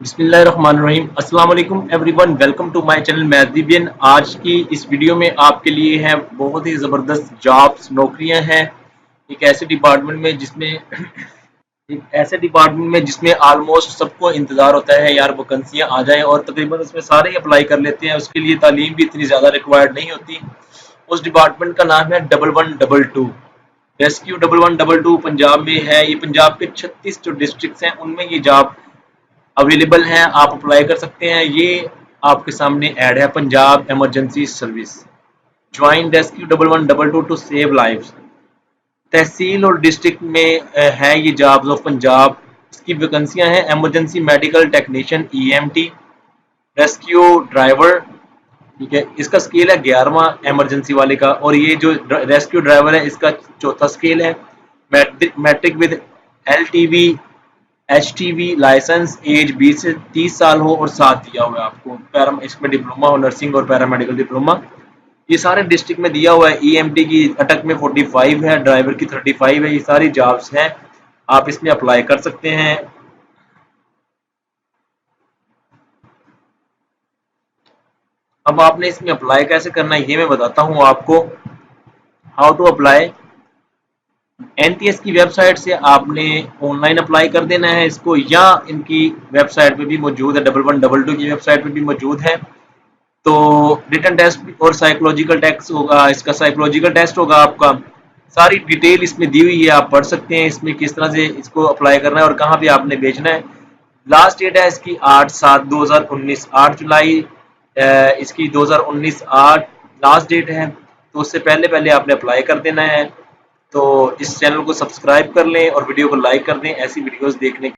बिस्मिल्लाहिर्रहमानिर्रहीम। अस्सलाम वालेकुम everyone, welcome to my channel मैथविबियन। आज की इस वीडियो में आपके लिए है बहुत ही ज़बरदस्त जॉब्स, नौकरियां हैं एक ऐसे डिपार्टमेंट में जिसमें ऑलमोस्ट सबको इंतज़ार होता है यार वैकेंसियां आ जाएं, और तकरीबन उसमें सारे ही अप्लाई कर लेते हैं। उसके लिए तालीम भी इतनी ज़्यादा रिक्वायर्ड नहीं होती। उस डिपार्टमेंट का नाम है 1112 रेस्क्यू। 1112 पंजाब में है। ये पंजाब के 36 जो डिस्ट्रिक्ट हैं उनमें ये जॉब अवेलेबल हैं, आप अप्लाई कर सकते हैं। ये आपके सामने ऐड है, Punjab emergency service, join rescue 1112 to save lives. Tehsil और डिस्ट्रिक्ट में है ये जॉब्स ऑफ पंजाब। इसकी वैकेंसियां हैं emergency medical technician, EMT, rescue driver. ठीक है, इसका स्केल है 11वां इमरजेंसी वाले का, और ये जो रेस्क्यू ड्राइवर है इसका चौथा स्केल है। Matric with LTV HTV licence, age 20 से 30 साल हो, और साथ दिया हुआ है आपको इसमें डिप्लोमा हो, नर्सिंग और पैरामेडिकल डिप्लोमा। ये सारे डिस्ट्रिक्ट में दिया हुआ है। ईएमटी की अटक में 45 है, ड्राइवर की 35 है। ये सारी जॉब्स हैं, आप इसमें अप्लाई कर सकते हैं। अब आपने इसमें अप्लाई कैसे करना है ये मैं बताता हूँ आपको। How to apply. एनटीएस की वेबसाइट से आपने ऑनलाइन अप्लाई कर देना है इसको, या इनकी वेबसाइट पे भी मौजूद है, 1112 की वेबसाइट पे भी मौजूद है। तो रिटन टेस्ट और साइकोलॉजिकल टेस्ट होगा, इसका साइकोलॉजिकल टेस्ट होगा आपका। सारी डिटेल इसमें दी हुई है, आप पढ़ सकते हैं इसमें किस तरह से इसको अप्लाई करना है और कहाँ पे आपने भेजना है। लास्ट डेट है इसकी 8/7/2019, 8 जुलाई इसकी 2019 8 लास्ट डेट है। तो उससे पहले पहले आपने अप्लाई कर देना है। तो इस चैनल को सब्सक्राइब कर लें और वीडियो को लाइक कर दें ऐसी वीडियोस देखने के